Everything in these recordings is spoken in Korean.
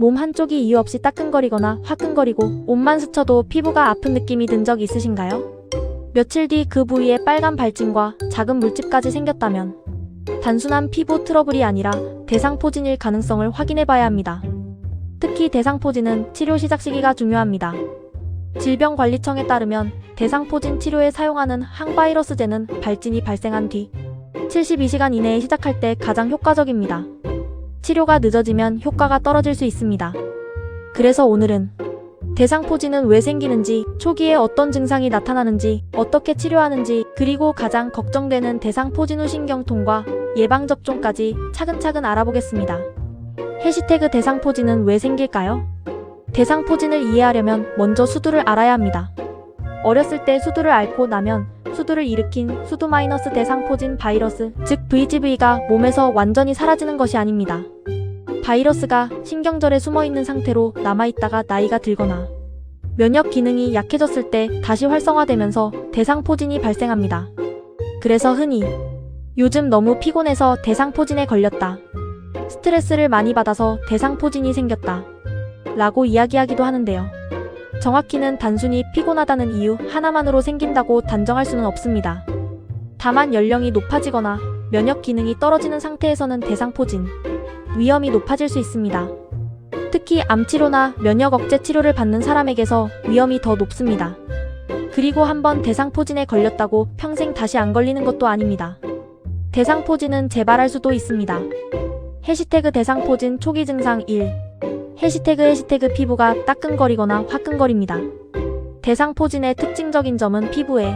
몸 한쪽이 이유 없이 따끔거리거나 화끈거리고 옷만 스쳐도 피부가 아픈 느낌이 든 적 있으신가요? 며칠 뒤 그 부위에 빨간 발진과 작은 물집까지 생겼다면 단순한 피부 트러블이 아니라 대상포진일 가능성을 확인해봐야 합니다. 특히 대상포진은 치료 시작 시기가 중요합니다. 질병관리청에 따르면 대상포진 치료에 사용하는 항바이러스제는 발진이 발생한 뒤 72시간 이내에 시작할 때 가장 효과적입니다. 치료가 늦어지면 효과가 떨어질 수 있습니다. 그래서 오늘은 대상포진은 왜 생기는지, 초기에 어떤 증상이 나타나는지, 어떻게 치료하는지, 그리고 가장 걱정되는 대상포진 후 신경통과 예방접종까지 차근차근 알아보겠습니다. 해시태그 대상포진은 왜 생길까요? 대상포진을 이해하려면 먼저 수두를 알아야 합니다. 어렸을 때 수두를 앓고 나면 수두를 일으킨 수두- 대상포진 바이러스, 즉 VGV가 몸에서 완전히 사라지는 것이 아닙니다. 바이러스가 신경절에 숨어있는 상태로 남아있다가 나이가 들거나 면역 기능이 약해졌을 때 다시 활성화되면서 대상포진이 발생합니다. 그래서 흔히 요즘 너무 피곤해서 대상포진에 걸렸다, 스트레스를 많이 받아서 대상포진이 생겼다 라고 이야기하기도 하는데요. 정확히는 단순히 피곤하다는 이유 하나만으로 생긴다고 단정할 수는 없습니다. 다만 연령이 높아지거나 면역 기능이 떨어지는 상태에서는 대상포진 위험이 높아질 수 있습니다. 특히 암치료나 면역 억제 치료를 받는 사람에게서 위험이 더 높습니다. 그리고 한번 대상포진에 걸렸다고 평생 다시 안 걸리는 것도 아닙니다. 대상포진은 재발할 수도 있습니다. 해시태그 대상포진 초기 증상 1. 해시태그 피부가 따끔거리거나 화끈거립니다. 대상포진의 특징적인 점은 피부에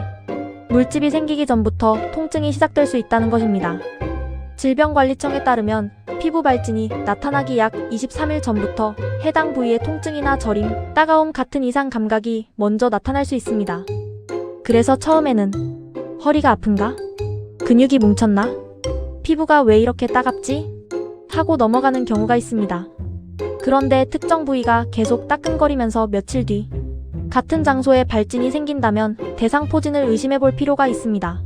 물집이 생기기 전부터 통증이 시작될 수 있다는 것입니다. 질병관리청에 따르면 피부 발진이 나타나기 약 23일 전부터 해당 부위의 통증이나 저림, 따가움 같은 이상 감각이 먼저 나타날 수 있습니다. 그래서 처음에는 허리가 아픈가? 근육이 뭉쳤나? 피부가 왜 이렇게 따갑지? 하고 넘어가는 경우가 있습니다. 그런데 특정 부위가 계속 따끔거리면서 며칠 뒤 같은 장소에 발진이 생긴다면 대상포진을 의심해볼 필요가 있습니다.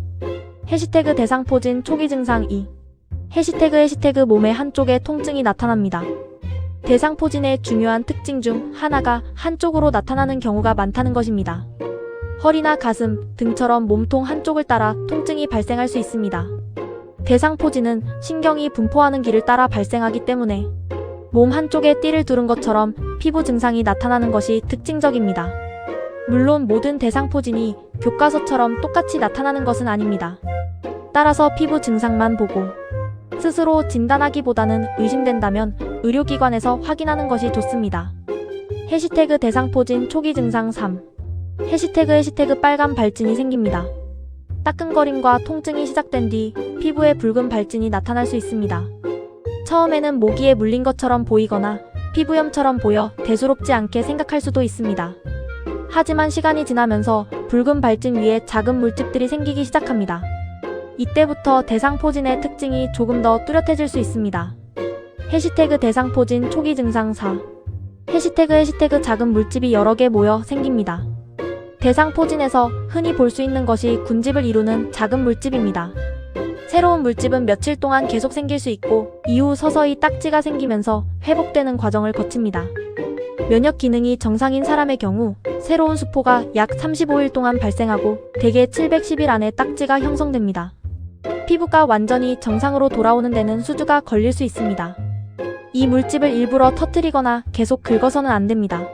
해시태그 대상포진 초기 증상 2. 해시태그 몸의 한쪽에 통증이 나타납니다. 대상포진의 중요한 특징 중 하나가 한쪽으로 나타나는 경우가 많다는 것입니다. 허리나 가슴, 등처럼 몸통 한쪽을 따라 통증이 발생할 수 있습니다. 대상포진은 신경이 분포하는 길을 따라 발생하기 때문에 몸 한쪽에 띠를 두른 것처럼 피부 증상이 나타나는 것이 특징적입니다. 물론 모든 대상포진이 교과서처럼 똑같이 나타나는 것은 아닙니다. 따라서 피부 증상만 보고 스스로 진단하기보다는 의심된다면 의료기관에서 확인하는 것이 좋습니다. 해시태그 대상포진 초기 증상 3. 해시태그 빨간 발진이 생깁니다. 따끔거림과 통증이 시작된 뒤 피부에 붉은 발진이 나타날 수 있습니다. 처음에는 모기에 물린 것처럼 보이거나 피부염처럼 보여 대수롭지 않게 생각할 수도 있습니다. 하지만 시간이 지나면서 붉은 발진 위에 작은 물집들이 생기기 시작합니다. 이때부터 대상포진의 특징이 조금 더 뚜렷해질 수 있습니다. 해시태그 대상포진 초기 증상 4. 해시태그 작은 물집이 여러 개 모여 생깁니다. 대상포진에서 흔히 볼 수 있는 것이 군집을 이루는 작은 물집입니다. 새로운 물집은 며칠 동안 계속 생길 수 있고 이후 서서히 딱지가 생기면서 회복되는 과정을 거칩니다. 면역 기능이 정상인 사람의 경우 새로운 수포가 약 35일 동안 발생하고 대개 710일 안에 딱지가 형성됩니다. 피부가 완전히 정상으로 돌아오는 데는 수주가 걸릴 수 있습니다. 이 물집을 일부러 터뜨리거나 계속 긁어서는 안 됩니다.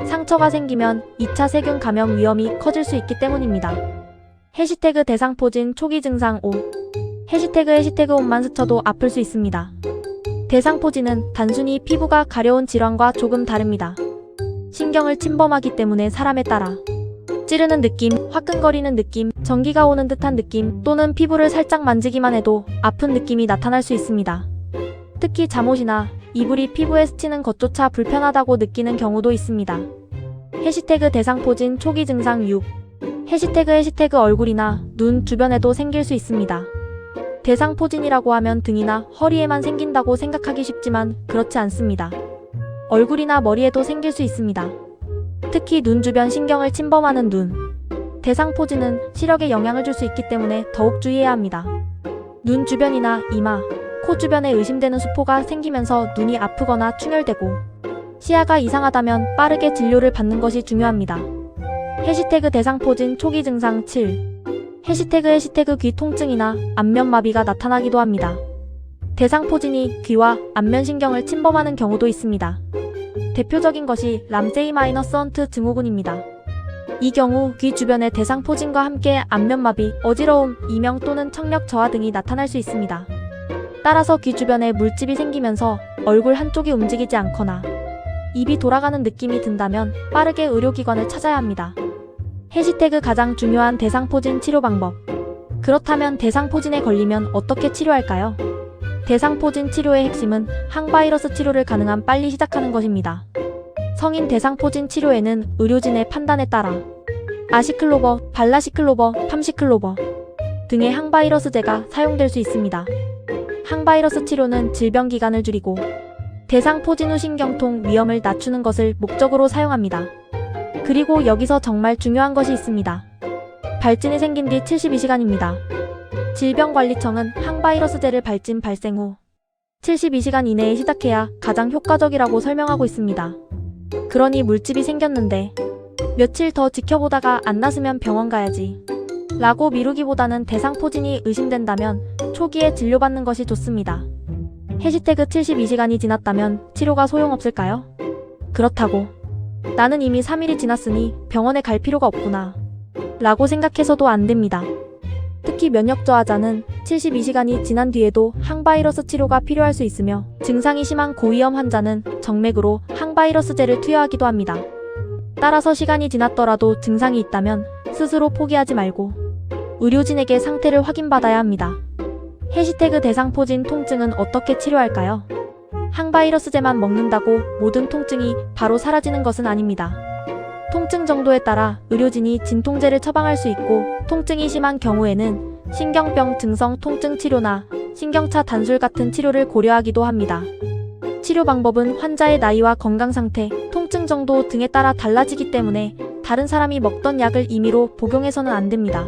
상처가 생기면 2차 세균 감염 위험이 커질 수 있기 때문입니다. 해시태그 대상포진 초기 증상 5. 해시태그 옷만 스쳐도 아플 수 있습니다. 대상포진은 단순히 피부가 가려운 질환과 조금 다릅니다. 신경을 침범하기 때문에 사람에 따라 찌르는 느낌, 화끈거리는 느낌, 전기가 오는 듯한 느낌 또는 피부를 살짝 만지기만 해도 아픈 느낌이 나타날 수 있습니다. 특히 잠옷이나 이불이 피부에 스치는 것조차 불편하다고 느끼는 경우도 있습니다. 해시태그 대상포진 초기 증상 6. 해시태그 얼굴이나 눈 주변에도 생길 수 있습니다. 대상포진이라고 하면 등이나 허리에만 생긴다고 생각하기 쉽지만 그렇지 않습니다. 얼굴이나 머리에도 생길 수 있습니다. 특히 눈 주변 신경을 침범하는 눈. 대상포진은 시력에 영향을 줄 수 있기 때문에 더욱 주의해야 합니다. 눈 주변이나 이마, 코 주변에 의심되는 수포가 생기면서 눈이 아프거나 충혈되고 시야가 이상하다면 빠르게 진료를 받는 것이 중요합니다. 해시태그 대상포진 초기 증상 7. 해시태그 귀 통증이나 안면마비가 나타나기도 합니다. 대상포진이 귀와 안면신경을 침범하는 경우도 있습니다. 대표적인 것이 람세이-헌트 증후군입니다. 이 경우 귀 주변의 대상포진과 함께 안면마비, 어지러움, 이명 또는 청력 저하 등이 나타날 수 있습니다. 따라서 귀 주변에 물집이 생기면서 얼굴 한쪽이 움직이지 않거나 입이 돌아가는 느낌이 든다면 빠르게 의료기관을 찾아야 합니다. 해시태그 가장 중요한 대상포진 치료 방법. 그렇다면 대상포진에 걸리면 어떻게 치료할까요? 대상포진 치료의 핵심은 항바이러스 치료를 가능한 빨리 시작하는 것입니다. 성인 대상포진 치료에는 의료진의 판단에 따라 아시클로버, 발라시클로버, 팜시클로버 등의 항바이러스제가 사용될 수 있습니다. 항바이러스 치료는 질병 기간을 줄이고 대상포진 후 신경통 위험을 낮추는 것을 목적으로 사용합니다. 그리고 여기서 정말 중요한 것이 있습니다. 발진이 생긴 뒤 72시간입니다. 질병관리청은 항바이러스제를 발진 발생 후 72시간 이내에 시작해야 가장 효과적이라고 설명하고 있습니다. 그러니 물집이 생겼는데 며칠 더 지켜보다가 안 나으면 병원 가야지 라고 미루기보다는 대상포진이 의심된다면 초기에 진료받는 것이 좋습니다. 해시태그 72시간이 지났다면 치료가 소용없을까요? 그렇다고 나는 이미 3일이 지났으니 병원에 갈 필요가 없구나 라고 생각해서도 안 됩니다. 특히 면역 저하자는 72시간이 지난 뒤에도 항바이러스 치료가 필요할 수 있으며 증상이 심한 고위험 환자는 정맥으로 항바이러스제를 투여하기도 합니다. 따라서 시간이 지났더라도 증상이 있다면 스스로 포기하지 말고 의료진에게 상태를 확인받아야 합니다. 해시태그 대상포진 통증은 어떻게 치료할까요? 항바이러스제만 먹는다고 모든 통증이 바로 사라지는 것은 아닙니다. 통증 정도에 따라 의료진이 진통제를 처방할 수 있고 통증이 심한 경우에는 신경병 증성 통증 치료나 신경차 단술 같은 치료를 고려하기도 합니다. 치료 방법은 환자의 나이와 건강 상태, 통증 정도 등에 따라 달라지기 때문에 다른 사람이 먹던 약을 임의로 복용해서는 안 됩니다.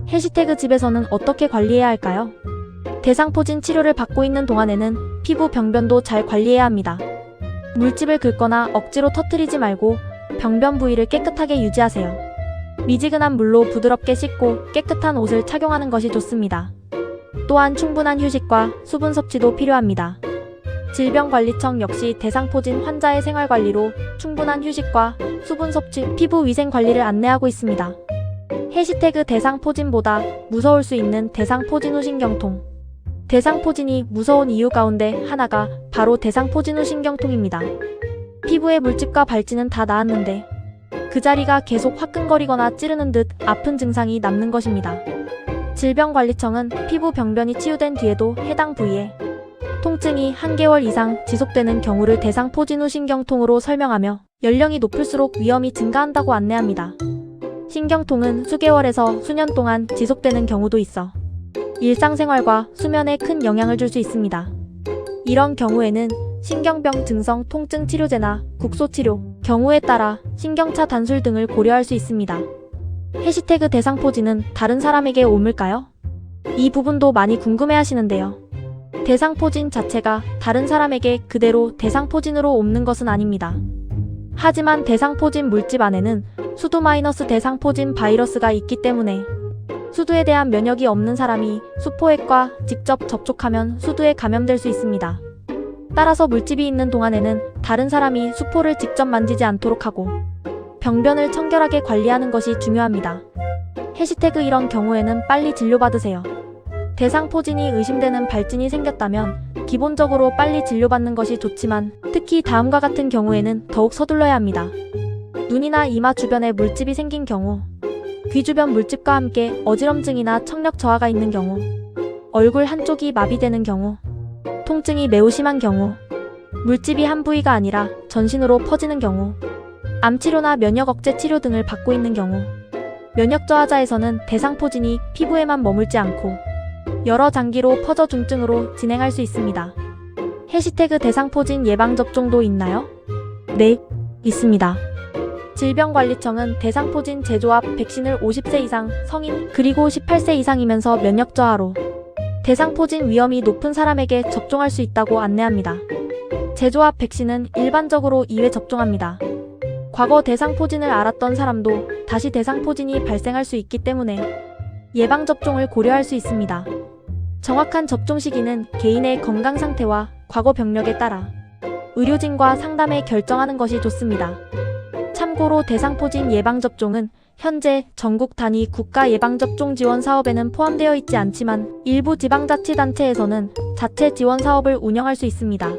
해시태그 집에서는 어떻게 관리해야 할까요? 대상포진 치료를 받고 있는 동안에는 피부 병변도 잘 관리해야 합니다. 물집을 긁거나 억지로 터뜨리지 말고 병변 부위를 깨끗하게 유지하세요. 미지근한 물로 부드럽게 씻고 깨끗한 옷을 착용하는 것이 좋습니다. 또한 충분한 휴식과 수분 섭취도 필요합니다. 질병관리청 역시 대상포진 환자의 생활관리로 충분한 휴식과 수분 섭취, 피부 위생 관리를 안내하고 있습니다. 해시태그 대상포진보다 무서울 수 있는 대상포진 후 신경통. 대상포진이 무서운 이유 가운데 하나가 바로 대상포진 후 신경통입니다. 피부의 물집과 발진은 다 나았는데 그 자리가 계속 화끈거리거나 찌르는 듯 아픈 증상이 남는 것입니다. 질병관리청은 피부 병변이 치유된 뒤에도 해당 부위에 통증이 한개월 이상 지속되는 경우를 대상포진 후 신경통으로 설명하며 연령이 높을수록 위험이 증가한다고 안내합니다. 신경통은 수개월에서 수년 동안 지속되는 경우도 있어 일상생활과 수면에 큰 영향을 줄 수 있습니다. 이런 경우에는 신경병 증성 통증 치료제나 국소치료, 경우에 따라 신경차 단술 등을 고려할 수 있습니다. 해시태그 대상포진은 다른 사람에게 옮을까요? 이 부분도 많이 궁금해하시는데요. 대상포진 자체가 다른 사람에게 그대로 대상포진으로 옮는 것은 아닙니다. 하지만 대상포진 물집 안에는 수두 마이너스 대상포진 바이러스가 있기 때문에 수두에 대한 면역이 없는 사람이 수포획과 직접 접촉하면 수두에 감염될 수 있습니다. 따라서 물집이 있는 동안에는 다른 사람이 수포를 직접 만지지 않도록 하고 병변을 청결하게 관리하는 것이 중요합니다. 해시태그 이런 경우에는 빨리 진료받으세요. 대상포진이 의심되는 발진이 생겼다면 기본적으로 빨리 진료받는 것이 좋지만 특히 다음과 같은 경우에는 더욱 서둘러야 합니다. 눈이나 이마 주변에 물집이 생긴 경우, 귀 주변 물집과 함께 어지럼증이나 청력 저하가 있는 경우, 얼굴 한쪽이 마비되는 경우, 통증이 매우 심한 경우, 물집이 한 부위가 아니라 전신으로 퍼지는 경우, 암치료나 면역 억제 치료 등을 받고 있는 경우, 면역 저하자에서는 대상포진이 피부에만 머물지 않고 여러 장기로 퍼져 중증으로 진행할 수 있습니다. 해시태그 대상포진 예방접종도 있나요? 네, 있습니다. 질병관리청은 대상포진 제조합 백신을 50세 이상 성인 그리고 18세 이상이면서 면역 저하로 대상포진 위험이 높은 사람에게 접종할 수 있다고 안내합니다. 제조합 백신은 일반적으로 2회 접종합니다. 과거 대상포진을 앓았던 사람도 다시 대상포진이 발생할 수 있기 때문에 예방접종을 고려할 수 있습니다. 정확한 접종 시기는 개인의 건강 상태와 과거 병력에 따라 의료진과 상담해 결정하는 것이 좋습니다. 참고로 대상포진 예방접종은 현재 전국 단위 국가 예방접종 지원 사업에는 포함되어 있지 않지만 일부 지방자치단체에서는 자체 지원 사업을 운영할 수 있습니다.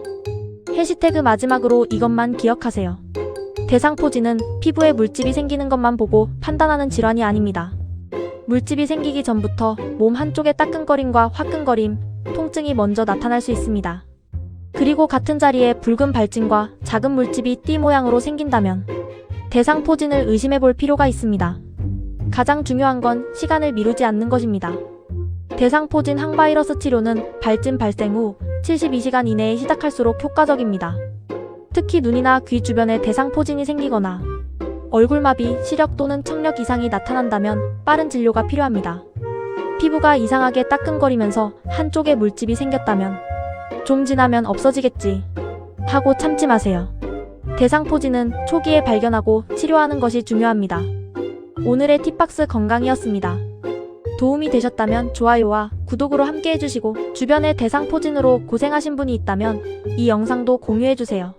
해시태그 마지막으로 이것만 기억하세요. 대상포진은 피부에 물집이 생기는 것만 보고 판단하는 질환이 아닙니다. 물집이 생기기 전부터 몸 한쪽의 따끔거림과 화끈거림, 통증이 먼저 나타날 수 있습니다. 그리고 같은 자리에 붉은 발진과 작은 물집이 띠 모양으로 생긴다면 대상포진을 의심해 볼 필요가 있습니다. 가장 중요한 건 시간을 미루지 않는 것입니다. 대상포진 항바이러스 치료는 발진 발생 후 72시간 이내에 시작할수록 효과적입니다. 특히 눈이나 귀 주변에 대상포진이 생기거나 얼굴마비, 시력 또는 청력 이상이 나타난다면 빠른 진료가 필요합니다. 피부가 이상하게 따끔거리면서 한쪽에 물집이 생겼다면 좀 지나면 없어지겠지 하고 참지 마세요. 대상포진은 초기에 발견하고 치료하는 것이 중요합니다. 오늘의 팁박스 건강이었습니다. 도움이 되셨다면 좋아요와 구독으로 함께 해주시고 주변에 대상포진으로 고생하신 분이 있다면 이 영상도 공유해주세요.